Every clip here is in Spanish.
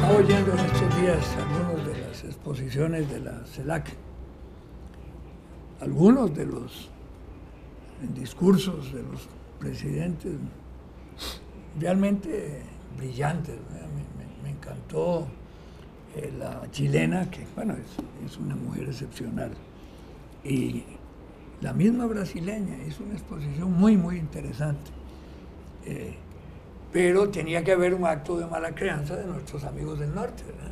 Estaba oyendo en estos días algunas de las exposiciones de la CELAC, algunos de los discursos de los presidentes realmente brillantes. Me encantó la chilena, que bueno, es una mujer excepcional, y la misma brasileña hizo una exposición muy, muy interesante. Pero tenía que haber un acto de mala crianza de nuestros amigos del norte, ¿verdad?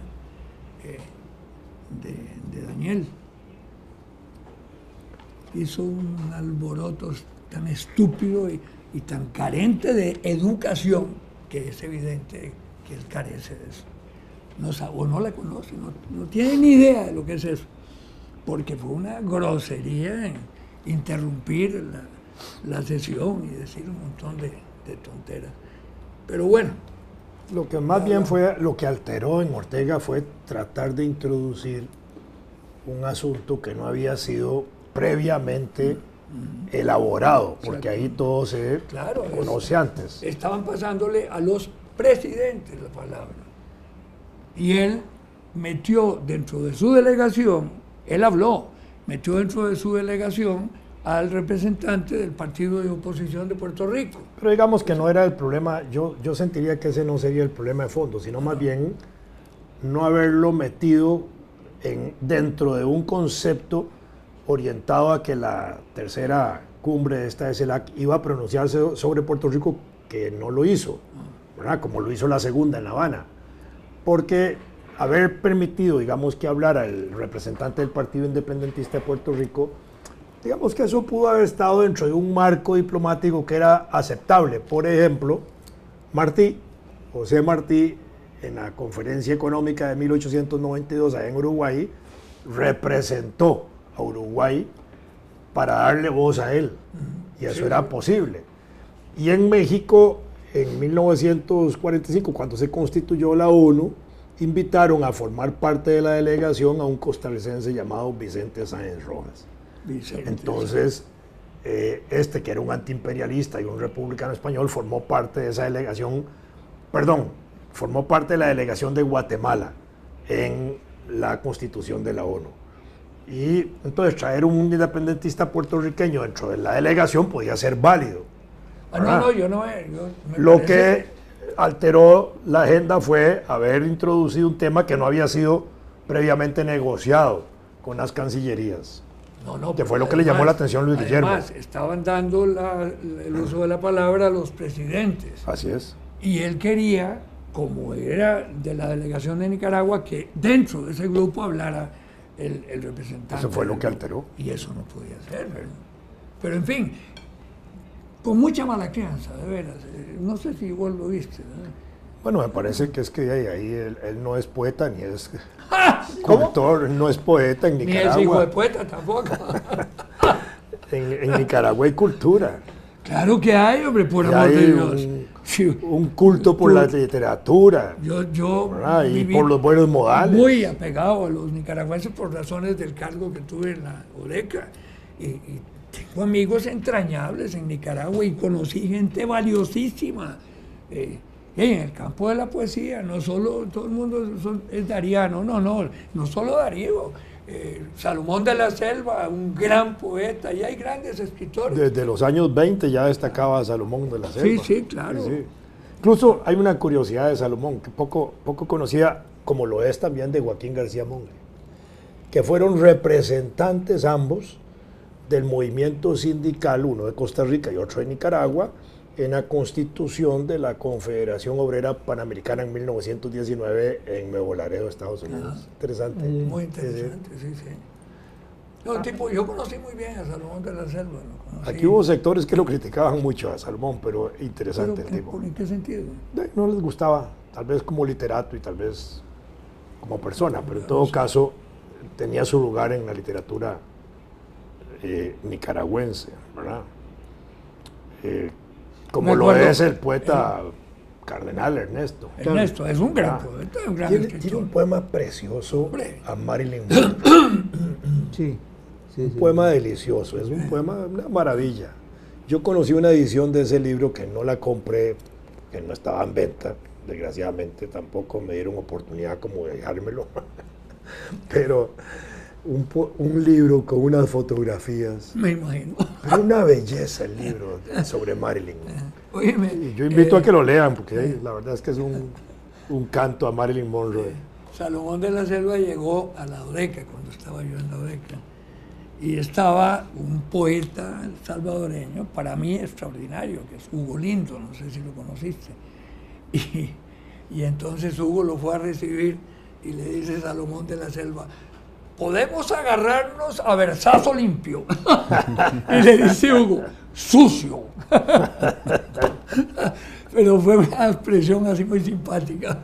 De Daniel. Hizo un alboroto tan estúpido y tan carente de educación que es evidente que él carece de eso. O no la conoce, no tiene ni idea de lo que es eso, porque fue una grosería en interrumpir la sesión y decir un montón de tonteras. Pero bueno. Lo que más bien fue, lo que alteró en Ortega fue tratar de introducir un asunto que no había sido previamente elaborado, porque ahí todo se conoce antes. Estaban pasándole a los presidentes la palabra. Y él metió dentro de su delegación, él habló, metió dentro de su delegación al representante del partido de oposición de Puerto Rico. Pero digamos que no era el problema, yo sentiría que ese no sería el problema de fondo, sino más bien no haberlo metido dentro de un concepto orientado a que la tercera cumbre de esta CELAC iba a pronunciarse sobre Puerto Rico, que no lo hizo, ¿verdad? Como lo hizo la segunda en La Habana. Porque haber permitido, digamos, que hablara el representante del Partido Independentista de Puerto Rico, digamos que eso pudo haber estado dentro de un marco diplomático que era aceptable. Por ejemplo, José Martí, en la conferencia económica de 1892 allá en Uruguay, representó a Uruguay para darle voz a él, y eso era posible. Y en México, en 1945, cuando se constituyó la ONU, invitaron a formar parte de la delegación a un costarricense llamado Vicente Sáenz Rojas. Entonces, que era un antiimperialista y un republicano español, formó parte de esa delegación, formó parte de la delegación de Guatemala en la constitución de la ONU. Y entonces traer un independentista puertorriqueño dentro de la delegación podía ser válido. Lo que alteró la agenda fue haber introducido un tema que no había sido previamente negociado con las cancillerías. Que fue lo que le llamó la atención a Luis Guillermo. Además, estaban dando el uso de la palabra a los presidentes. Así es. Y él quería, como era de la delegación de Nicaragua, que dentro de ese grupo hablara el representante. Eso fue lo que alteró. Y eso no podía ser, ¿verdad? Pero en fin, con mucha mala crianza, de veras. No sé si vos lo viste, ¿verdad? Bueno, me parece que es que ahí él no es poeta ni es cultor, no es poeta en Nicaragua. Ni es hijo de poeta tampoco. en Nicaragua hay cultura. Claro que hay, hombre, por amor de Dios. Un culto por la literatura. Y por los buenos modales. Muy apegado a los nicaragüenses por razones del cargo que tuve en la ODECA. Y tengo amigos entrañables en Nicaragua y conocí gente valiosísima. En el campo de la poesía, no solo todo el mundo es dariano, no solo Darío, Salomón de la Selva, un gran poeta, y hay grandes escritores. Desde los años 20 ya destacaba Salomón de la Selva. Sí, claro. Sí. Incluso hay una curiosidad de Salomón, que poco conocida, como lo es también de Joaquín García Monge, que fueron representantes ambos del movimiento sindical, uno de Costa Rica y otro de Nicaragua, en la constitución de la Confederación Obrera Panamericana en 1919 en Nuevo Laredo, Estados Unidos. Interesante. Muy interesante, sí. Yo conocí muy bien a Salomón de la Selva. Aquí hubo sectores que lo criticaban mucho a Salomón, pero interesante el tipo. ¿En qué sentido? No les gustaba, tal vez como literato y tal vez como persona, pero en todo caso tenía su lugar en la literatura nicaragüense, ¿verdad? Como lo es el poeta Cardenal Ernesto. Ernesto es un gran poeta, un gran escritor. Tiene un poema precioso a Marilyn Monroe. Sí. Un poema delicioso, es un poema, una maravilla. Yo conocí una edición de ese libro que no la compré, que no estaba en venta, desgraciadamente tampoco me dieron oportunidad como de dejármelo, pero un libro con unas fotografías. Me imagino. Pero una belleza el libro sobre Marilyn. Óyeme, Y yo invito a que lo lean, porque la verdad es que es un canto a Marilyn Monroe. Salomón de la Selva llegó a la Odeca cuando estaba yo en la Odeca. Y estaba un poeta salvadoreño, para mí extraordinario, que es Hugo Lindo, no sé si lo conociste. Y entonces Hugo lo fue a recibir y le dice Salomón de la Selva, podemos agarrarnos a versazo limpio. Y le dice Hugo, sucio. Pero fue una expresión así muy simpática.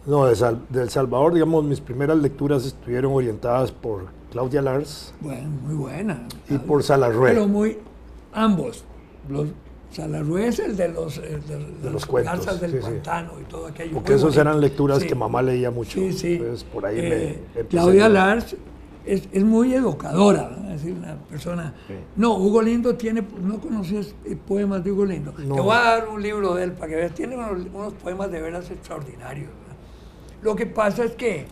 No, del Salvador, digamos, mis primeras lecturas estuvieron orientadas por Claudia Lars. Bueno, muy buena. Y por Salarrué. Pero ambos. Salarrué es el de los cuentos, garzas del sí, pantano y todo aquello. Porque esos bonito. eran lecturas Sí. que mamá leía mucho. Sí, sí. Entonces, por ahí me empecé Claudia a- Lars es muy educadora, ¿no? Es decir, una persona... Sí. No, Hugo Lindo tiene... ¿No conocías poemas de Hugo Lindo? No. Te voy a dar un libro de él para que veas. Tiene unos poemas de veras extraordinarios, ¿no? Lo que pasa es que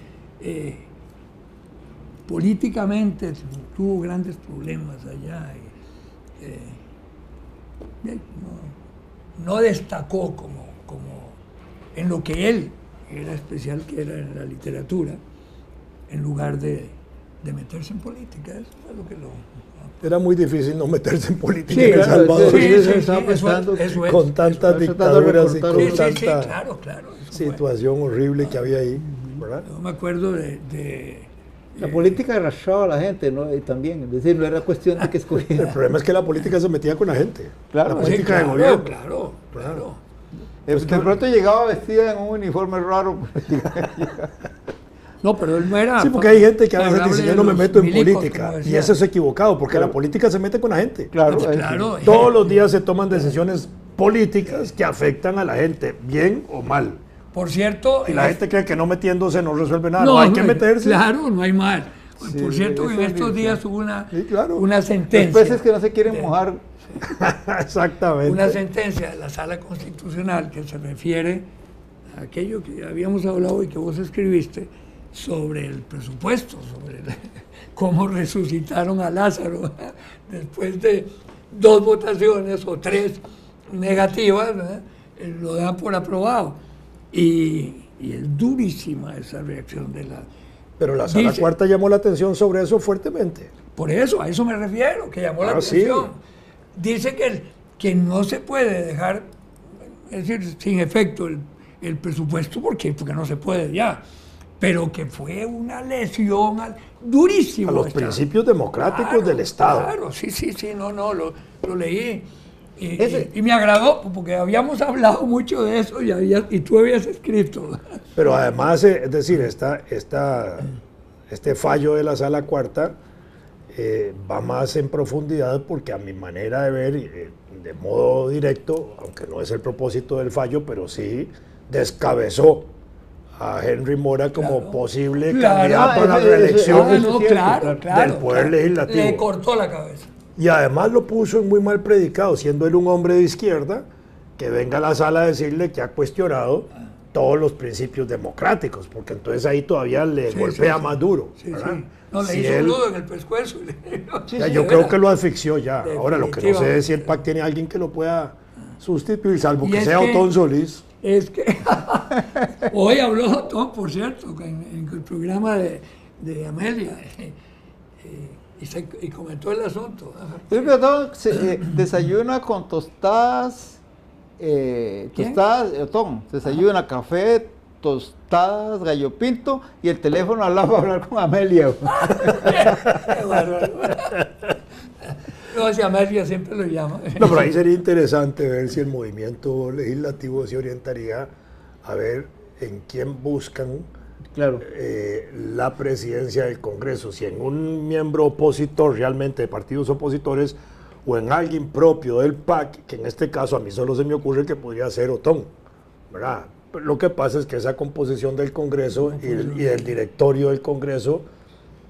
políticamente tuvo grandes problemas allá. No destacó como en lo que él era especial, que era en la literatura, en lugar de meterse en política. Eso fue lo que lo... Era muy difícil no meterse en política Sí, en El claro, Salvador. sí, sí, estaba eso pensando es. Con tantas Estoy tratando de dictaduras y recortar con un- Sí, tanta claro. Eso fue. situación horrible que había ahí, ¿verdad? Yo me acuerdo de La política arrastraba a la gente, ¿no? Y también, es decir, no era cuestión de que El escogiera. problema es que la política se metía con la gente. Claro, la sí, política de claro, gobierno. claro. De pronto llegaba vestida en un uniforme raro. No, pero él no era... Sí, porque hay gente que a veces favorable dice, de yo no me los meto en milicos, política. como Y decía. eso es equivocado, porque Claro. la política se mete con la gente. Claro, Claro. Todos los días se toman decisiones políticas que afectan a la gente, bien o mal. Por cierto... Y la gente cree que no metiéndose no resuelve nada. No, hay que meterse. Claro, no hay mal. Sí, Por cierto, eso en es estos bien, días sí. hubo Sí, claro. una Los sentencia. peces que no se quieren mojar. Exactamente. Una sentencia de la Sala Constitucional que se refiere a aquello que habíamos hablado y que vos escribiste sobre el presupuesto, sobre cómo resucitaron a Lázaro después de 2 votaciones o 3 negativas, ¿verdad? Lo dan por aprobado. Y es durísima esa reacción de la... Pero la Sala Dice- Cuarta llamó la atención sobre eso fuertemente. Por eso, a eso me refiero, que llamó la Ah, sí. atención. Dice que no se puede dejar, es decir, sin efecto el presupuesto, porque no se puede ya, pero que fue una lesión durísima. A los principios democráticos del Estado. Claro, sí, lo leí. Ese- Y me agradó, porque habíamos hablado mucho de eso y tú habías escrito. Pero además, es decir, este fallo de la Sala Cuarta va más en profundidad porque a mi manera de ver, de modo directo, aunque no es el propósito del fallo, pero sí descabezó a Henry Mora como Claro. posible Claro. candidato a la Eso- reelección eso es no, cierto, claro. del Poder Legislativo. Le cortó la cabeza. Y además lo puso en muy mal predicado, siendo él un hombre de izquierda, que venga a la sala a decirle que ha cuestionado todos los principios democráticos, porque entonces ahí todavía le Sí, golpea sí, más duro. Sí, ¿verdad? sí. No, le Si hizo él- un nudo en el pescuezo. ya, yo creo que lo asfixió ya. Ahora lo que no sé Definitivamente. es si el PAC tiene alguien que lo pueda sustituir, salvo Y que es sea que- Otón Solís. Es que hoy habló Tom, por cierto, en el programa de Amelia y comentó el asunto. Yo creo que Otón desayuna con tostadas, Otón, desayuna café, tostadas, gallo pinto y el teléfono al lado para hablar con Amelia. Qué bárbaro. No, si Amelia siempre lo llama. No, pero ahí sería interesante ver si el movimiento legislativo se orientaría a ver en quién buscan Claro. la presidencia del Congreso, si en un miembro opositor realmente de partidos opositores o en alguien propio del PAC, que en este caso a mí solo se me ocurre que podría ser Otón, ¿verdad? Lo que pasa es que esa composición del Congreso y del directorio del Congreso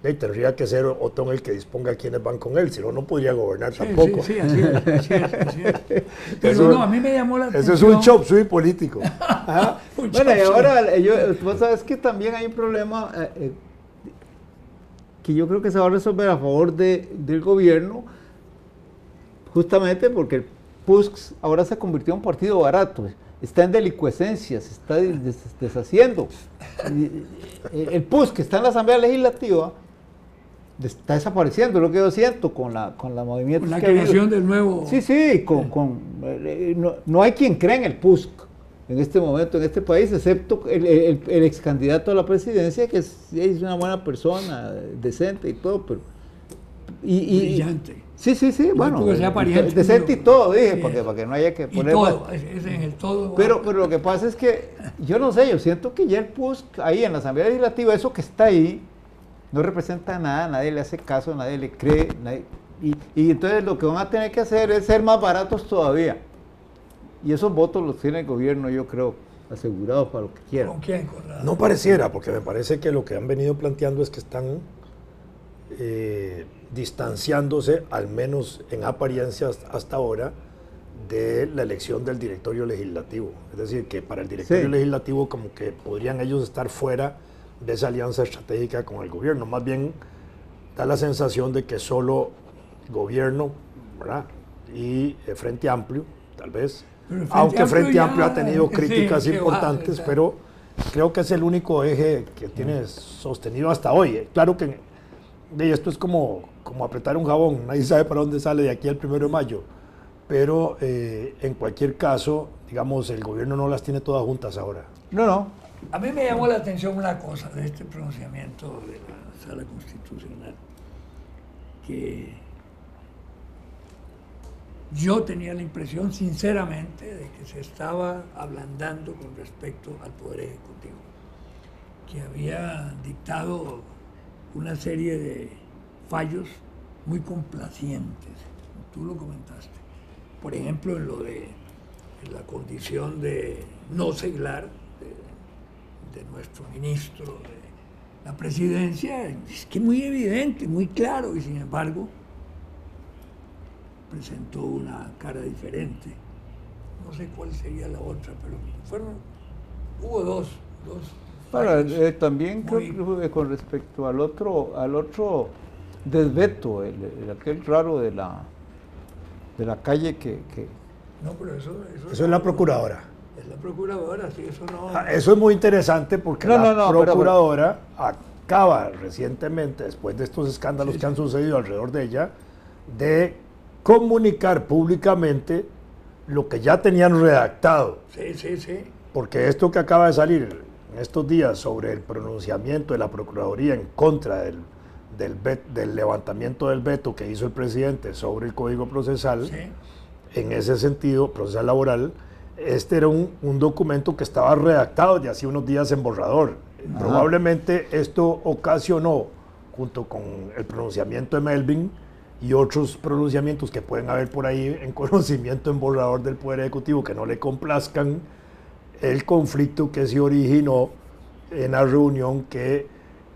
y tendría que ser Otón el que disponga quienes van con él, si no, no podría gobernar Sí, tampoco. sí, así es, así es. Pero Eso- no, a mí me llamó la atención. Eso es un chop suey político. Ajá. Un Bueno, y chop suey. ahora, vos sabes que también hay un problema que yo creo que se va a resolver a favor del gobierno, justamente porque el PUSC ahora se convirtió en un partido barato, está en delicuescencia, se está deshaciendo. El PUSC que está en la Asamblea Legislativa está desapareciendo, es lo que yo siento con la movimiento. Con la creación del nuevo... Sí, sí, no hay quien crea en el PUSC en este momento en este país, excepto el ex candidato a la presidencia, que es una buena persona, decente y todo, pero... brillante. Sí, bueno, porque sea pariente, decente y pero- todo, dije, sí, para que no haya que Y poner... todo, es en el todo. Pero lo que pasa es que, yo no sé, yo siento que ya el PUSC ahí en la Asamblea Legislativa, eso que está ahí, no representa nada, nadie le hace caso, nadie le cree, y entonces lo que van a tener que hacer es ser más baratos todavía. Y esos votos los tiene el gobierno, yo creo, asegurados para lo que quieran. ¿Con quién? Con la- No pareciera, porque me parece que lo que han venido planteando es que están distanciándose, al menos en apariencias hasta ahora, de la elección del directorio legislativo. Es decir, que para el directorio Sí. legislativo como que podrían ellos estar fuera de esa alianza estratégica con el gobierno. Más bien da la sensación de que solo gobierno, ¿verdad? Y Frente Amplio, tal vez. Pero el Frente Aunque Amplio Frente ya- Amplio ha tenido sí, críticas que va, importantes, o sea. pero creo que es el único eje que tiene sostenido hasta hoy. Claro que esto es como apretar un jabón, nadie sabe para dónde sale de aquí al 1 de mayo, pero en cualquier caso, digamos, el gobierno no las tiene todas juntas ahora. No, A mí me llamó la atención una cosa de este pronunciamiento de la Sala Constitucional, que yo tenía la impresión, sinceramente, de que se estaba ablandando con respecto al Poder Ejecutivo, que había dictado una serie de fallos muy complacientes, tú lo comentaste. Por ejemplo, en lo de la condición de no seglar de nuestro ministro de la presidencia, es que muy evidente, muy claro, y sin embargo presentó una cara diferente. No sé cuál sería la otra, pero hubo dos Bueno, fallos. también Muy- creo que con respecto al otro desveto, aquel raro de la calle que No, pero eso Eso es la procuradora. Es la procuradora, sí, eso no... Eso es muy interesante porque No, la no, pero- procuradora acaba recientemente, después de estos escándalos que han sucedido alrededor de ella, de comunicar públicamente lo que ya tenían redactado. Sí. Porque esto que acaba de salir en estos días sobre el pronunciamiento de la Procuraduría en contra del levantamiento del veto que hizo el presidente sobre el Código Procesal, Sí. en ese sentido, procesal laboral, este era un documento que estaba redactado de hace unos días en borrador. Ajá. Probablemente esto ocasionó, junto con el pronunciamiento de Melvin y otros pronunciamientos que pueden haber por ahí en conocimiento en borrador del Poder Ejecutivo que no le complazcan, el conflicto que se originó en la reunión que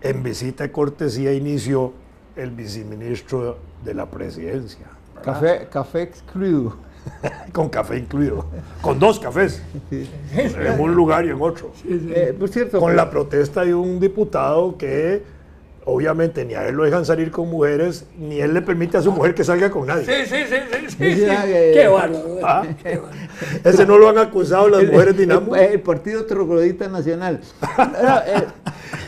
en visita de cortesía inició el viceministro de la presidencia. ¿verdad? café excluido. Con café incluido, con 2 cafés, en un lugar y en otro. Por cierto, Con la protesta de un diputado que obviamente ni a él lo dejan salir con mujeres, ni él le permite a su mujer que salga con nadie. Sí. Ya, Qué bárbaro. Ah. Qué bárbaro. Ese no lo han acusado las mujeres Dinamo. el Partido Troglodita Nacional.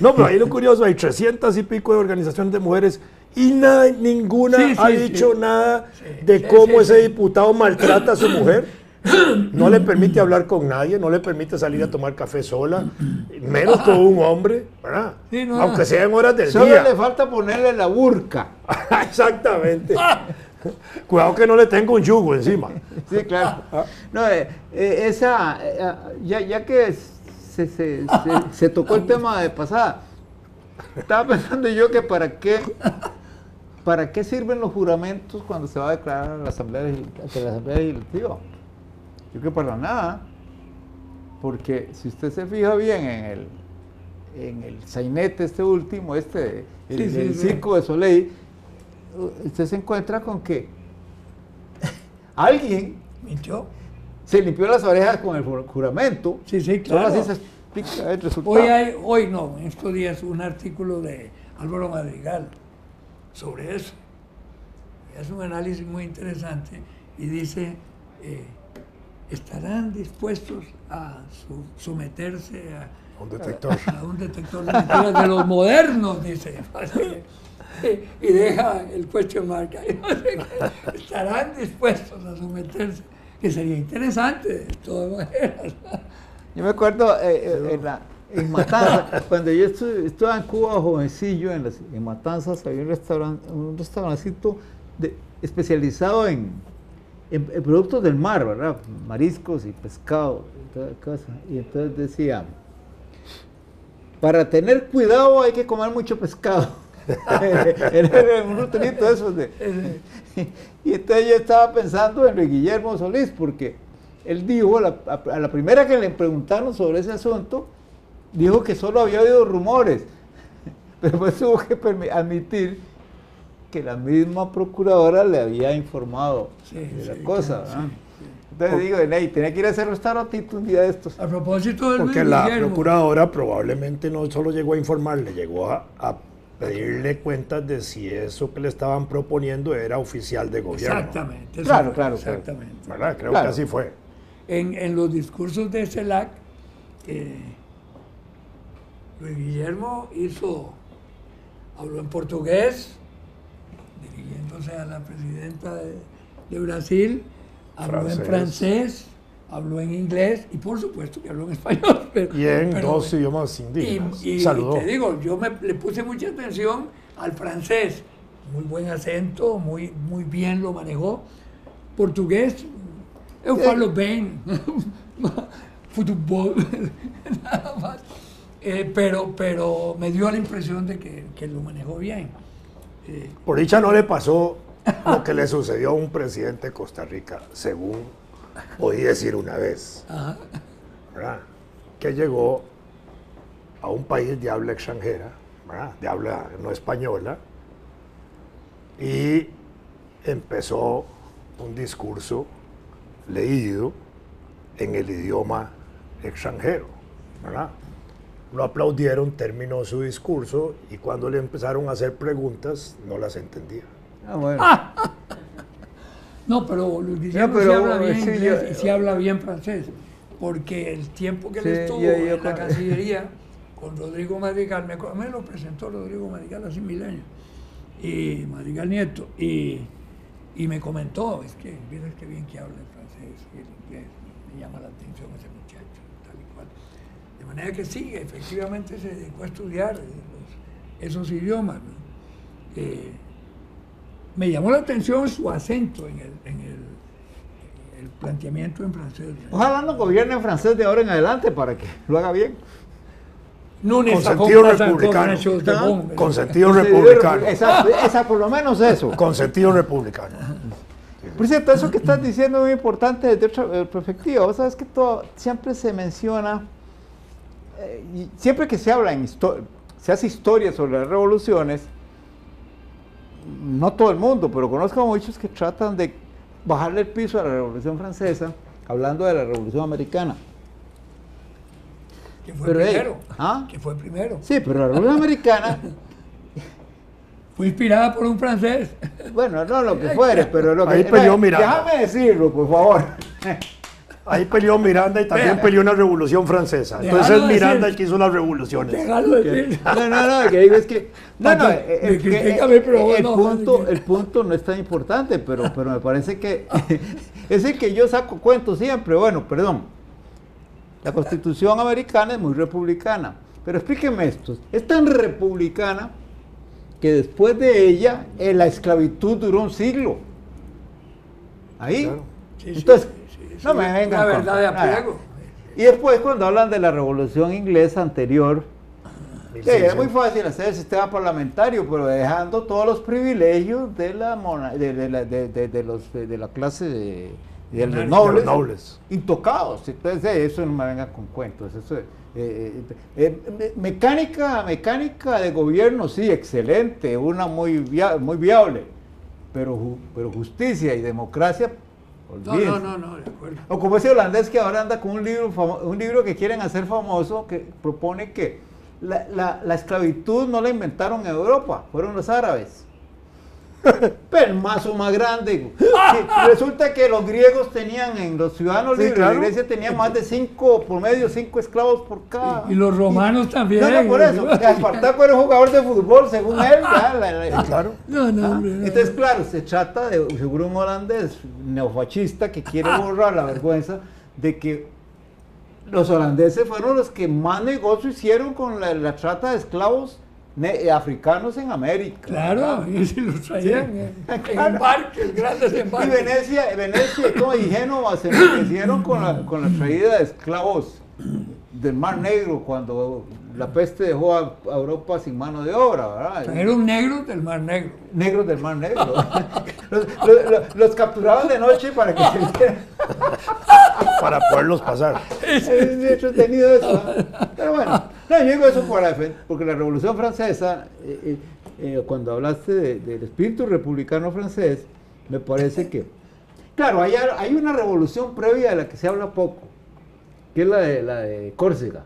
No, pero ahí lo curioso, hay 300 y pico de organizaciones de mujeres y ninguna Sí, ha sí, dicho sí. nada Sí, de sí, cómo sí, ese sí. diputado maltrata a su mujer. No le permite hablar con nadie, no le permite salir a tomar café sola, menos con un hombre, ¿verdad? Sí, no. Aunque sea en horas del Solo día. le falta ponerle la burka. Exactamente. Cuidado que no le tenga un yugo encima. Sí, claro. No, ya que se tocó el tema de pasada, estaba pensando yo que para qué sirven los juramentos cuando se va a declarar a la Asamblea Legislativa. Yo creo que para nada, porque si usted se fija bien en el sainete este último, el sí. Circo de Soleil, usted se encuentra con que alguien mintió. se limpió las orejas con el juramento. Sí, claro. Solo así se explica el resultado. Hoy no, en estos días un artículo de Álvaro Madrigal sobre eso. Es un análisis muy interesante y dice, ¿estarán dispuestos a someterse Un detector. a un detector de mentiras de los modernos? Dice. Y deja el question mark ahí. ¿Estarán dispuestos a someterse? Que sería interesante, de todas maneras. Yo me acuerdo en Matanzas, cuando yo estaba en Cuba jovencillo, en Matanzas había un restaurancito especializado en productos del mar, ¿verdad? Mariscos y pescado y toda cosa. Y entonces decía, para tener cuidado hay que comer mucho pescado. Era un rutinito de esos y entonces yo estaba pensando en Luis Guillermo Solís, porque él dijo, a la primera que le preguntaron sobre ese asunto, dijo que solo había oído rumores, pero pues tuvo que admitir que la misma procuradora le había informado de la cosa. Claro, Entonces digo, tenía que ir a hacer restaurantito un día de estos. A propósito del Porque Luis la Guillermo, procuradora probablemente no solo llegó a informarle, llegó a pedirle cuentas de si eso que le estaban proponiendo era oficial de gobierno. Exactamente. Claro. Exactamente. ¿Verdad? Creo Claro. que así fue. En los discursos de CELAC, Luis Guillermo habló en portugués, dirigiéndose a la presidenta de Brasil, habló en francés, habló en inglés y por supuesto que habló en español. Y en dos idiomas indígenas. Y Saludó. te digo, le puse mucha atención al francés, muy buen acento, muy bien lo manejó. Portugués, eu falo bem, fútbol, nada más. Pero me dio la impresión de que lo manejó bien. Por dicha no le pasó lo que le sucedió a un presidente de Costa Rica, según oí decir una vez, ¿verdad? Que llegó a un país de habla extranjera, ¿verdad? De habla no española, y empezó un discurso leído en el idioma extranjero, ¿verdad? Lo aplaudieron, terminó su discurso y cuando le empezaron a hacer preguntas no las entendía. Bueno. No, pero Luis Guillermo sí habla bien inglés y sí habla bien francés, porque el tiempo que él estuvo en la Cancillería con Rodrigo Madrigal, me lo presentó Rodrigo Madrigal hace 1000 años, y Madrigal Nieto, y me comentó, es que mira qué bien que habla el francés y el inglés, me llama la atención ese muchacho, tal y cual. De manera que sí, efectivamente se dedicó a estudiar esos idiomas, ¿no? Me llamó la atención su acento en el planteamiento en francés. Ojalá no gobierne en francés de ahora en adelante para que lo haga bien. Con sentido republicano. Con sentido republicano. Esa, por lo menos eso. Con sentido republicano. Por cierto, eso que estás diciendo es muy importante desde otra perspectiva. Vos sabes que siempre se menciona, y siempre que se habla se hace historia sobre las revoluciones, no todo el mundo, pero conozco muchos que tratan de bajarle el piso a la Revolución Francesa, hablando de la Revolución Americana. Que fue primero. Que fue primero. Sí, pero la Revolución Americana fue inspirada por un francés. Bueno, no lo que fuere, pero lo que... Ahí peleó Miranda. Déjame decirlo, por favor. Ahí peleó Miranda y también peleó una revolución francesa. Entonces es Miranda el que hizo las revoluciones. Déjalo decir. No, que digo es que... el punto no es tan importante, pero me parece que es el que yo saco cuento siempre. Bueno, perdón. La Constitución americana es muy republicana. Pero explíqueme esto. Es tan republicana que después de ella la esclavitud duró un siglo. Ahí. Claro. Entonces, no me vengan la verdad de apego. Y después cuando hablan de la Revolución Inglesa anterior, era muy fácil hacer el sistema parlamentario, pero dejando todos los privilegios de la clase y de los De nobles, los nobles. intocados. Entonces, eso no me venga con cuentos. Eso, mecánica de gobierno, sí, excelente, una muy viable, pero justicia y democracia, olvídense. No, de acuerdo. O como ese holandés que ahora anda con un libro que quieren hacer famoso, que propone que la esclavitud no la inventaron en Europa, fueron los árabes. Pero el mazo más grande. Sí, resulta que los griegos tenían, en los ciudadanos libres, claro. la iglesia tenía más de 5 esclavos por cada. Y los romanos también. No, por eso. Espartaco era un jugador de fútbol, según él. Claro. No, hombre, no. Entonces, claro, se trata de, seguro, un holandés neofascista que quiere borrar la vergüenza de que los holandeses fueron los que más negocio hicieron con la trata de esclavos africanos en América. Claro, y si los traían en embarques, grandes Y embarques. Venecia y Génova se enriquecieron con la traída de esclavos del Mar Negro cuando la peste dejó a Europa sin mano de obra, ¿verdad? Eran negros del Mar Negro. Negros del Mar Negro. los capturaban de noche para que se hicieran. Para poderlos pasar. Es muy entretenido eso. Pero bueno, no, yo digo eso porque la Revolución Francesa, cuando hablaste del espíritu republicano francés, me parece que, claro, hay una revolución previa de la que se habla poco, que es la de Córcega.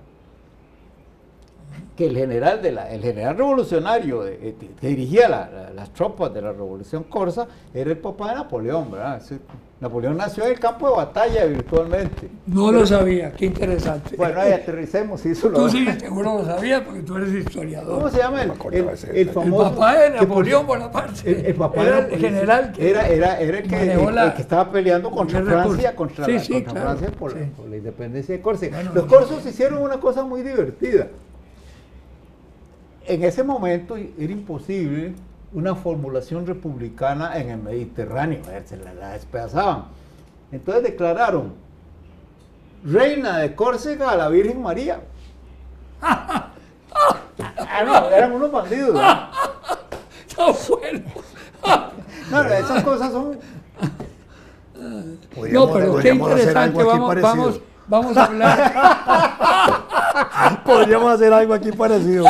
Que el general revolucionario que dirigía las tropas de la Revolución Corsa era el papá de Napoleón, ¿verdad? Napoleón nació en el campo de batalla virtualmente. No lo sabía, qué interesante. Bueno, ahí aterricemos y eso lo. Tú sí, seguro lo sabías porque tú eres historiador. ¿Cómo se llama el El famoso? papá de Napoleón Bonaparte. El papá era de el general que era el que estaba peleando contra Francia, contra claro, Francia por sí. la independencia de Córcega. Bueno, Los corsos hicieron una cosa muy divertida. En ese momento era imposible una formulación republicana en el Mediterráneo, se la despedazaban. Entonces declararon reina de Córcega a la Virgen María. No, eran unos bandidos. No, bueno. No, esas cosas son. No, pero qué Podríamos hacer interesante. algo aquí parecido. Vamos a hablar. Podríamos hacer algo aquí parecido.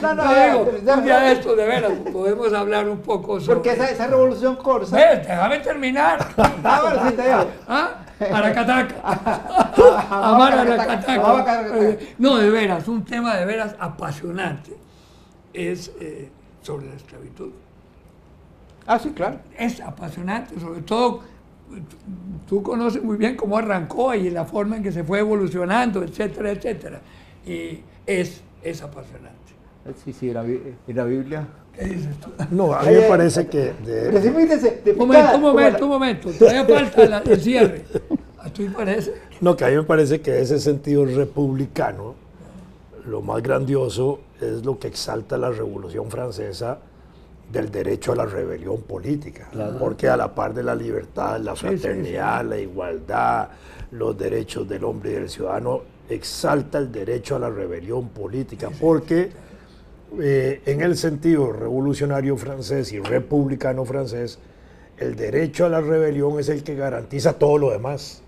Un día de esto, de veras, podemos hablar un poco sobre. Porque esa revolución corsa. Déjame terminar. Bueno, sí te digo. Aracataca. Amar Aracataca. No, de veras, un tema de veras apasionante es sobre la esclavitud. Sí, claro. Es apasionante, sobre todo tú conoces muy bien cómo arrancó y la forma en que se fue evolucionando, etcétera, etcétera. Y es apasionante. Sí, en la Biblia. ¿Qué dices tú? No, a mí me parece que... Un momento. Todavía falta el cierre. ¿A ti parece? No, que a mí me parece que ese sentido republicano, lo más grandioso es lo que exalta la Revolución Francesa del derecho a la rebelión política. Claro. Porque a la par de la libertad, la fraternidad, la igualdad, los derechos del hombre y del ciudadano, exalta el derecho a la rebelión política. Porque en el sentido revolucionario francés y republicano francés, el derecho a la rebelión es el que garantiza todo lo demás.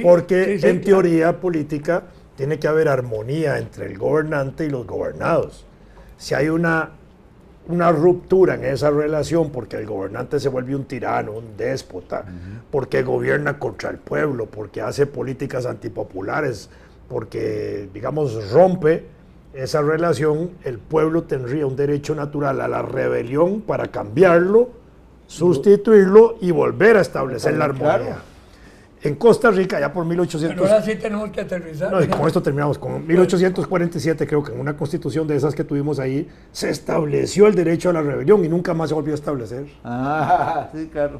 Porque en teoría política tiene que haber armonía entre el gobernante y los gobernados. Si hay una ruptura en esa relación porque el gobernante se vuelve un tirano, un déspota, porque gobierna contra el pueblo, porque hace políticas antipopulares, porque, digamos, rompe esa relación, el pueblo tendría un derecho natural a la rebelión para cambiarlo, sustituirlo y volver a establecer la armonía. Claro. En Costa Rica, ya por 1800... Pero ahora sí tenemos que aterrizar. No, y con esto terminamos. Con 1847, creo que en una constitución de esas que tuvimos ahí, se estableció el derecho a la rebelión y nunca más se volvió a establecer. Sí, claro.